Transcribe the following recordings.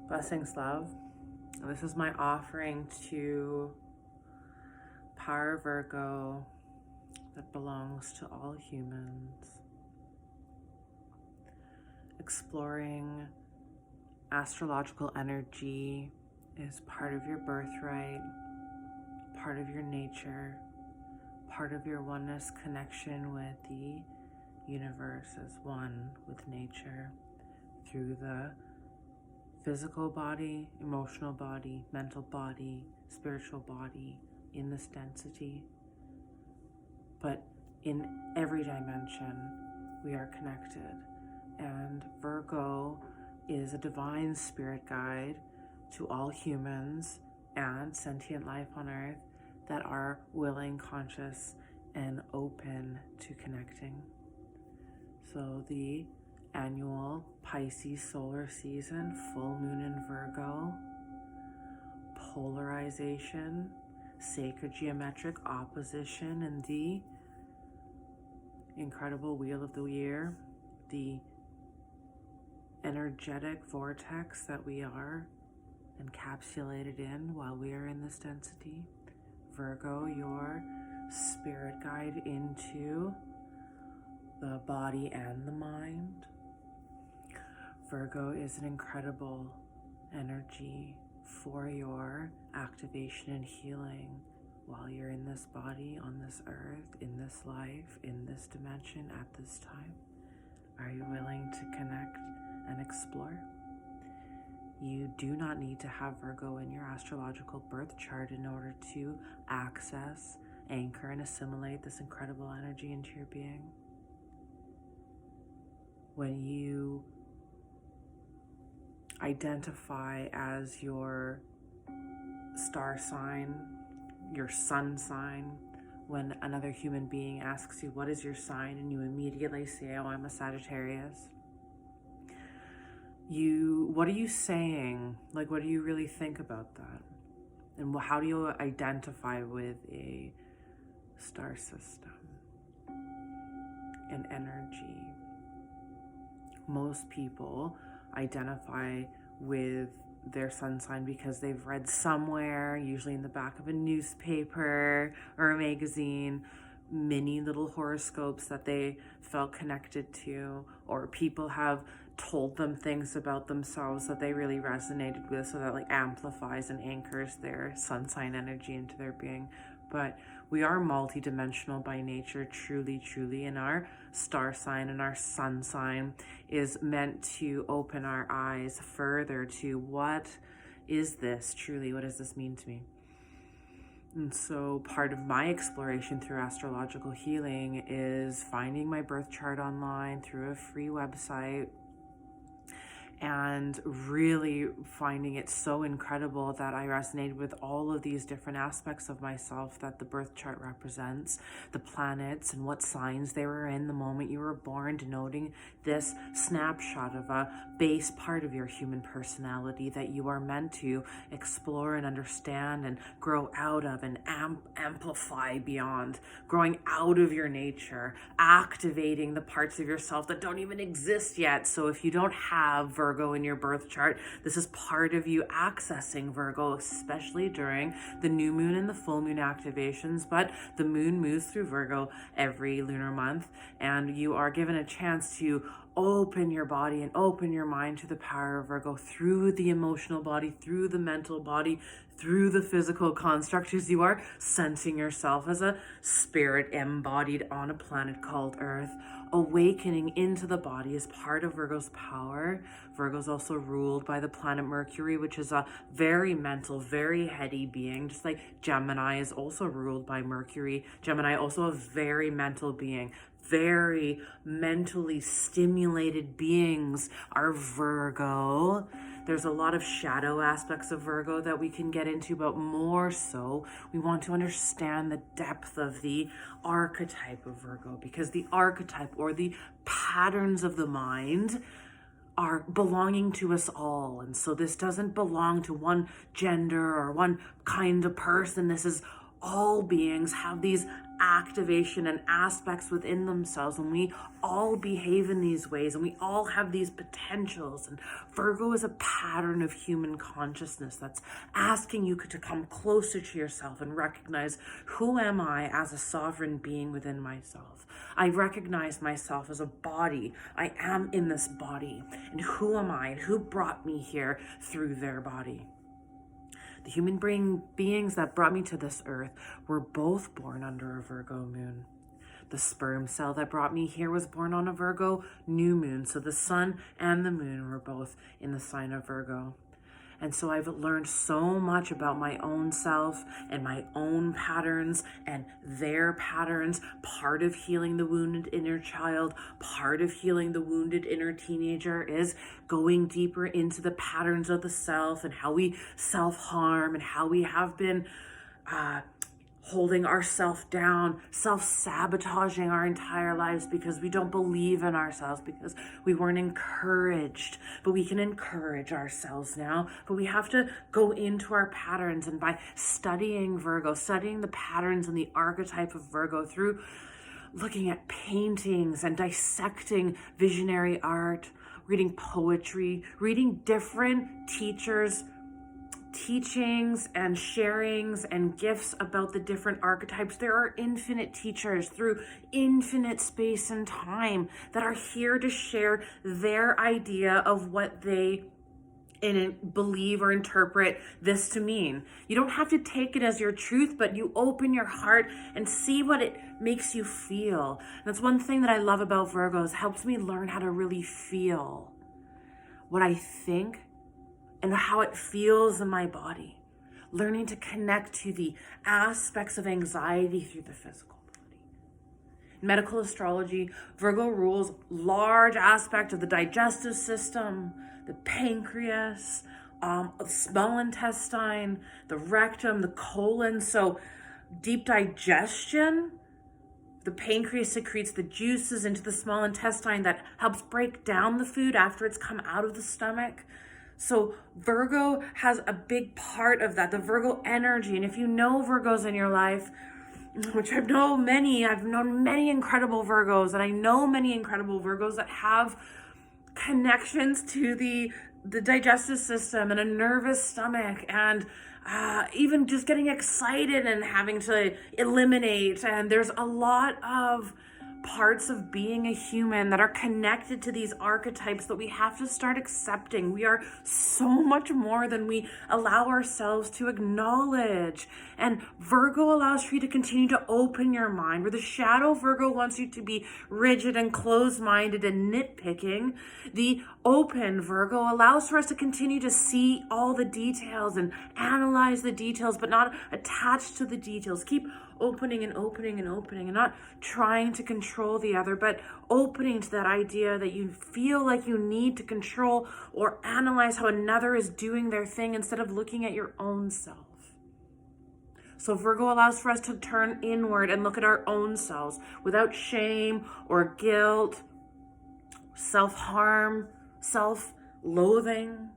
Blessings, love. This is my offering to Power Virgo that belongs to all humans. Exploring astrological energy is part of your birthright, part of your nature, part of your oneness connection with the universe as one with nature through the physical body, emotional body, mental body, spiritual body, in this density. But in every dimension, we are connected. And Virgo is a divine spirit guide to all humans and sentient life on earth that are willing, conscious, and open to connecting. So the annual Pisces solar season, full moon in Virgo, polarization, sacred geometric opposition, and the incredible wheel of the year, the energetic vortex that we are encapsulated in while we are in this density. Virgo, your spirit guide into the body and the mind. Virgo is an incredible energy for your activation and healing while you're in this body, on this earth, in this life, in this dimension, at this time. Are you willing to connect and explore? You do not need to have Virgo in your astrological birth chart in order to access, anchor, and assimilate this incredible energy into your being. When you identify as your star sign, your sun sign, when another human being asks you, what is your sign? And you immediately say, oh, I'm a Sagittarius. What are you saying? Like, what do you really think about that? And how do you identify with a star system and energy? Most people identify with their sun sign because they've read somewhere, usually in the back of a newspaper or a magazine, many little horoscopes that they felt connected to, or people have told them things about themselves that they really resonated with, so that like amplifies and anchors their sun sign energy into their being. But we are multidimensional by nature, truly, and our star sign and our sun sign is meant to open our eyes further to what is this truly, what does this mean to me? And so part of my exploration through astrological healing is finding my birth chart online through a free website, and really finding it so incredible that I resonated with all of these different aspects of myself that the birth chart represents, the planets and what signs they were in the moment you were born, denoting this snapshot of a base part of your human personality that you are meant to explore and understand and grow out of and amplify beyond, growing out of your nature, activating the parts of yourself that don't even exist yet. So if you don't have Virgo in your birth chart, this is part of you accessing Virgo, especially during the new moon and the full moon activations. But the moon moves through Virgo every lunar month, and you are given a chance to open your body and open your mind to the power of Virgo through the emotional body, through the mental body, through the physical construct, as you are sensing yourself as a spirit embodied on a planet called Earth. Awakening into the body is part of Virgo's power. Virgo's also ruled by the planet Mercury, which is a very mental, very heady being, just like Gemini is also ruled by Mercury. Gemini also a very mental being. Very mentally stimulated beings are Virgo. There's a lot of shadow aspects of Virgo that we can get into, but more so, we want to understand the depth of the archetype of Virgo, because the archetype or the patterns of the mind are belonging to us all. And so this doesn't belong to one gender or one kind of person. This is all beings have these activation and aspects within themselves, and we all behave in these ways, and we all have these potentials. And Virgo is a pattern of human consciousness that's asking you to come closer to yourself and recognize, who am I as a sovereign being within myself? I recognize myself as a body. I am in this body, and who am I, and who brought me here through their body? The human beings that brought me to this earth were both born under a Virgo moon. The sperm cell that brought me here was born on a Virgo new moon. So the sun and the moon were both in the sign of Virgo. And so I've learned so much about my own self and my own patterns and their patterns. Part of healing the wounded inner child, part of healing the wounded inner teenager is going deeper into the patterns of the self and how we self-harm and how we have been holding ourselves down, self-sabotaging our entire lives because we don't believe in ourselves, because we weren't encouraged. But we can encourage ourselves now, but we have to go into our patterns. And by studying Virgo, studying the patterns and the archetype of Virgo through looking at paintings and dissecting visionary art, reading poetry, reading different teachers' teachings and sharings and gifts about the different archetypes. There are infinite teachers through infinite space and time that are here to share their idea of what they believe or interpret this to mean. You don't have to take it as your truth, but you open your heart and see what it makes you feel. And that's one thing that I love about Virgos. It helps me learn how to really feel what I think and how it feels in my body. Learning to connect to the aspects of anxiety through the physical body. In medical astrology, Virgo rules large aspect of the digestive system, the pancreas, the small intestine, the rectum, the colon. So deep digestion, the pancreas secretes the juices into the small intestine that helps break down the food after it's come out of the stomach. So Virgo has a big part of that, the Virgo energy. And if you know Virgos in your life, which I've known many incredible Virgos, and I know many incredible Virgos that have connections to the digestive system and a nervous stomach, and even just getting excited and having to eliminate. And there's a lot of parts of being a human that are connected to these archetypes that we have to start accepting. We are so much more than we allow ourselves to acknowledge. And Virgo allows for you to continue to open your mind. Where the shadow Virgo wants you to be rigid and closed-minded and nitpicking, the open Virgo allows for us to continue to see all the details and analyze the details, but not attached to the details. Keep opening and opening and opening, and not trying to control the other, but opening to that idea that you feel like you need to control or analyze how another is doing their thing instead of looking at your own self. So Virgo allows for us to turn inward and look at our own selves without shame or guilt, self-harm, self-loathing.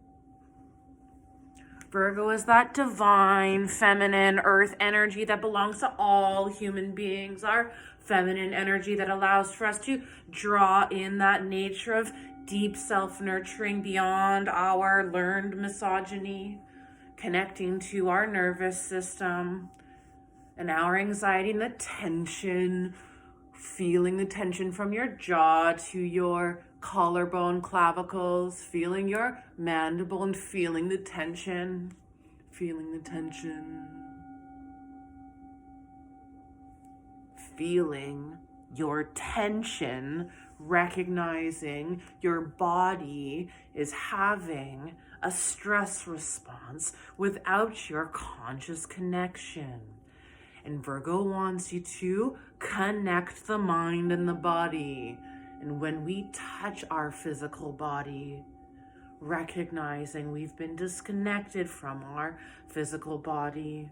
Virgo is that divine, feminine, earth energy that belongs to all human beings. Our feminine energy that allows for us to draw in that nature of deep self-nurturing beyond our learned misogyny, connecting to our nervous system and our anxiety and the tension, feeling the tension from your jaw to your collarbone, clavicles, feeling your mandible and feeling the tension, feeling your tension, recognizing your body is having a stress response without your conscious connection. And Virgo wants you to connect the mind and the body. And when we touch our physical body, recognizing we've been disconnected from our physical body,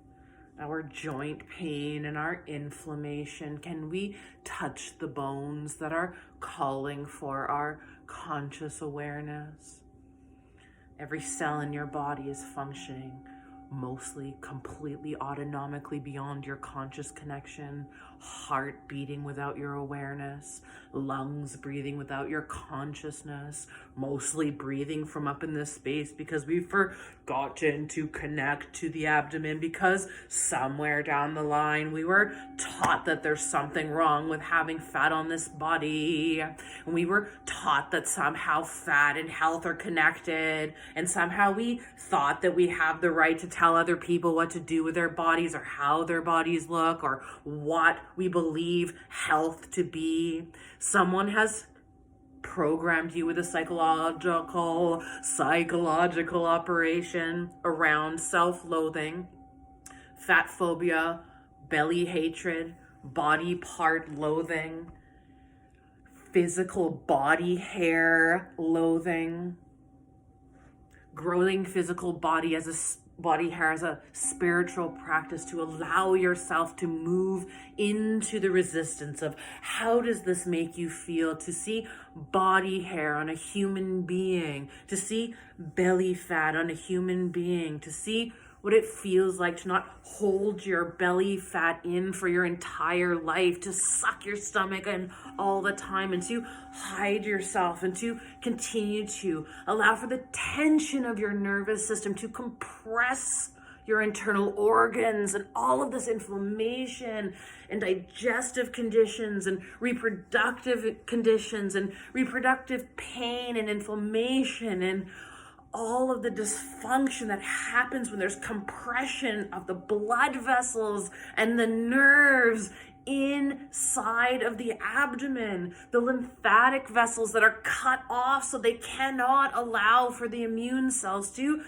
our joint pain and our inflammation, can we touch the bones that are calling for our conscious awareness? Every cell in your body is functioning mostly completely autonomically beyond your conscious connection, heart beating without your awareness, lungs breathing without your consciousness, mostly breathing from up in this space because we've forgotten to connect to the abdomen, because somewhere down the line we were taught that there's something wrong with having fat on this body, and we were taught that somehow fat and health are connected, and somehow we thought that we have the right to tell other people what to do with their bodies or how their bodies look or what we believe health to be. Someone has programmed you with a psychological operation around self-loathing, fat phobia, belly hatred, body part loathing, physical body hair loathing, growing physical body as a body hair as a spiritual practice to allow yourself to move into the resistance of how does this make you feel, to see body hair on a human being, to see belly fat on a human being, to see what it feels like to not hold your belly fat in for your entire life, to suck your stomach in all the time, and to hide yourself, and to continue to allow for the tension of your nervous system to compress your internal organs, and all of this inflammation and digestive conditions and reproductive conditions and reproductive pain and inflammation and all of the dysfunction that happens when there's compression of the blood vessels and the nerves inside of the abdomen, the lymphatic vessels that are cut off so they cannot allow for the immune cells to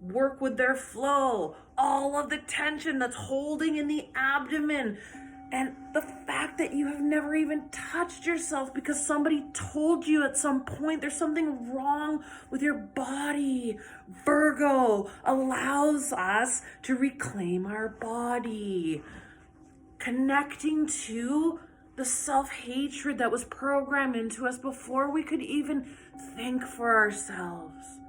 work with their flow, all of the tension that's holding in the abdomen. And the fact that you have never even touched yourself because somebody told you at some point there's something wrong with your body. Virgo allows us to reclaim our body, connecting to the self-hatred that was programmed into us before we could even think for ourselves.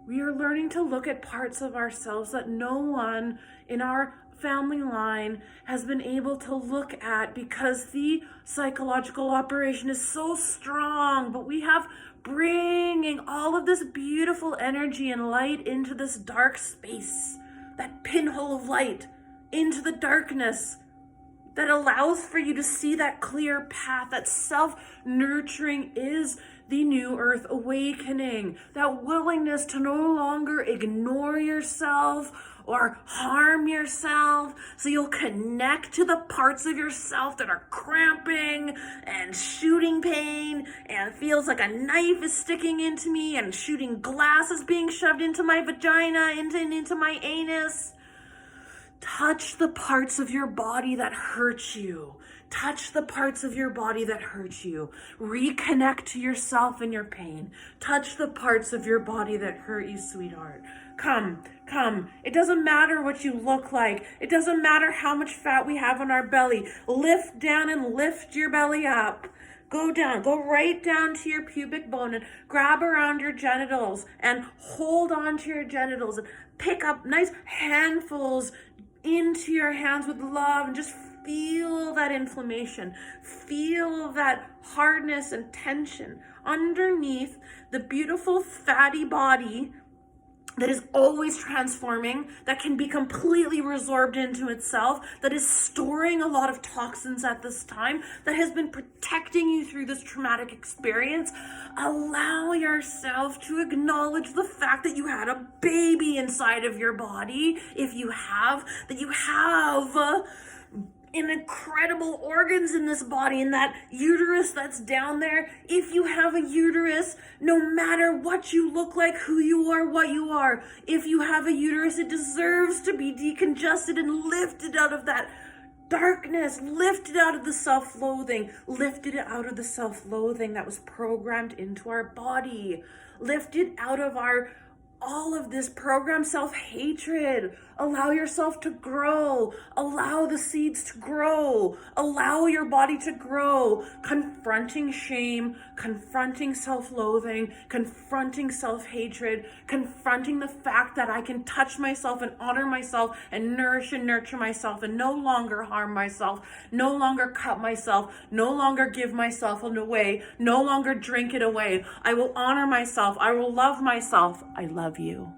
We are learning to look at parts of ourselves that no one in our family line has been able to look at because the psychological operation is so strong, but we have bringing all of this beautiful energy and light into this dark space, that pinhole of light into the darkness that allows for you to see that clear path, that self-nurturing is the new earth awakening, that willingness to no longer ignore yourself or harm yourself, so you'll connect to the parts of yourself that are cramping and shooting pain and feels like a knife is sticking into me and shooting glass is being shoved into my vagina, into my anus. Touch the parts of your body that hurt you. Touch the parts of your body that hurt you. Reconnect to yourself and your pain. Touch the parts of your body that hurt you, sweetheart. Come. It doesn't matter what you look like. It doesn't matter how much fat we have on our belly. Lift down and lift your belly up. Go down, go right down to your pubic bone and grab around your genitals and hold on to your genitals and pick up nice handfuls into your hands with love and just feel that inflammation. Feel that hardness and tension underneath the beautiful fatty body that is always transforming, that can be completely resorbed into itself, that is storing a lot of toxins at this time, that has been protecting you through this traumatic experience. Allow yourself to acknowledge the fact that you had a baby inside of your body, if you have, that you have incredible organs in this body, and that uterus that's down there. If you have a uterus, no matter what you look like, who you are, what you are, if you have a uterus, it deserves to be decongested and lifted out of that darkness, lifted out of the self-loathing, lifted out of the self-loathing that was programmed into our body, lifted out of all of this programmed self-hatred Allow yourself to grow. Allow the seeds to grow. Allow your body to grow. Confronting shame, confronting self-loathing, confronting self-hatred, confronting the fact that I can touch myself and honor myself and nourish and nurture myself and no longer harm myself, no longer cut myself, no longer give myself away, no longer drink it away. I will honor myself. I will love myself. I love you.